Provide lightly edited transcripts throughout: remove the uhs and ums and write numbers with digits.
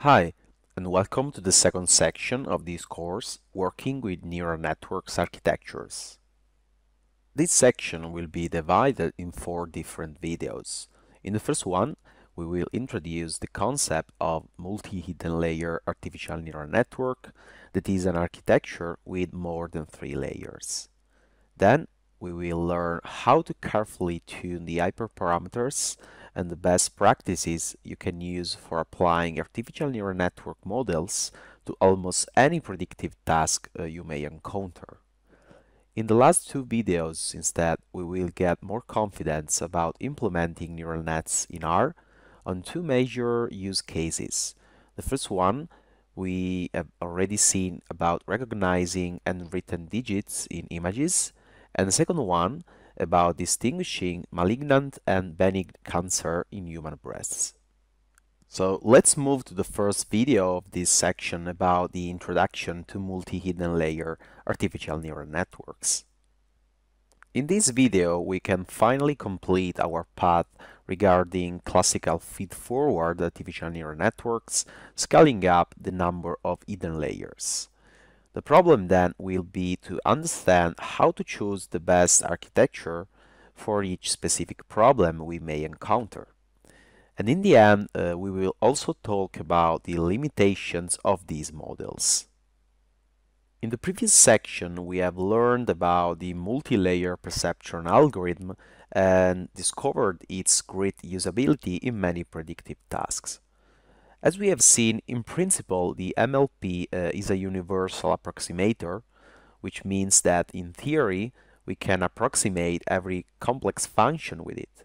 Hi, and welcome to the second section of this course, Working with Neural Networks Architectures. This section will be divided in 4 different videos. In the first one, we will introduce the concept of multi-hidden layer artificial neural network, that is an architecture with more than 3 layers. Then we will learn how to carefully tune the hyperparameters and the best practices you can use for applying artificial neural network models to almost any predictive task you may encounter. In the last 2 videos, instead, we will get more confidence about implementing neural nets in R on 2 major use cases. The first one we have already seen about recognizing unwritten digits in images, and the second one about distinguishing malignant and benign cancer in human breasts. So let's move to the first video of this section about the introduction to multi-hidden layer artificial neural networks. In this video, we can finally complete our path regarding classical feed-forward artificial neural networks, scaling up the number of hidden layers. The problem then will be to understand how to choose the best architecture for each specific problem we may encounter. And in the end, we will also talk about the limitations of these models. In the previous section, we have learned about the multi-layer perceptron algorithm and discovered its great usability in many predictive tasks. As we have seen, in principle, the MLP is a universal approximator, which means that in theory, we can approximate every complex function with it.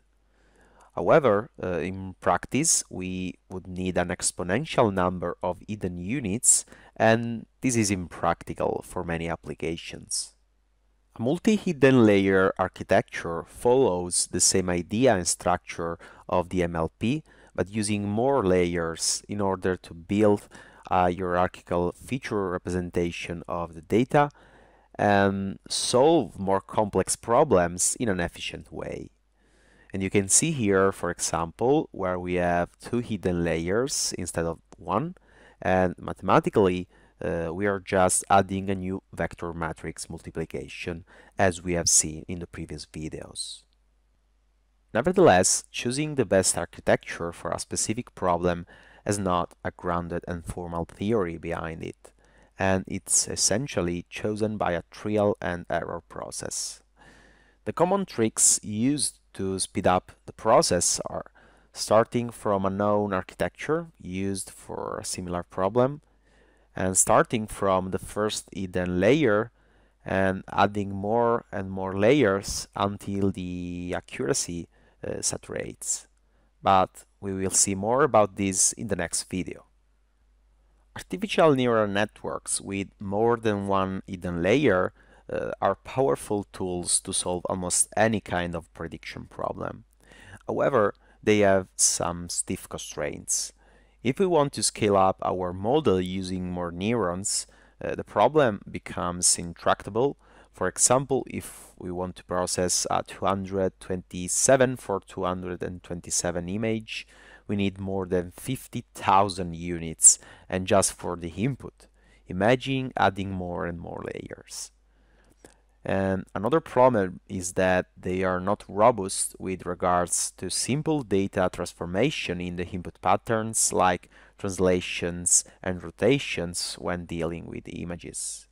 However, in practice, we would need an exponential number of hidden units, and this is impractical for many applications. A multi-hidden layer architecture follows the same idea and structure of the MLP, but using more layers in order to build a hierarchical feature representation of the data and solve more complex problems in an efficient way. And you can see here, for example, where we have 2 hidden layers instead of 1, and mathematically we are just adding a new vector matrix multiplication, as we have seen in the previous videos. Nevertheless, choosing the best architecture for a specific problem has not a grounded and formal theory behind it, and it's essentially chosen by a trial and error process. The common tricks used to speed up the process are starting from a known architecture used for a similar problem, and starting from the first hidden layer and adding more and more layers until the accuracy saturates. But we will see more about this in the next video. Artificial neural networks with more than one hidden layer are powerful tools to solve almost any kind of prediction problem. However, they have some stiff constraints. If we want to scale up our model using more neurons, the problem becomes intractable. For example, if we want to process a 227 for 227 image, we need more than 50,000 units, and just for the input. Imagine adding more and more layers. And another problem is that they are not robust with regards to simple data transformation in the input patterns like translations and rotations when dealing with images.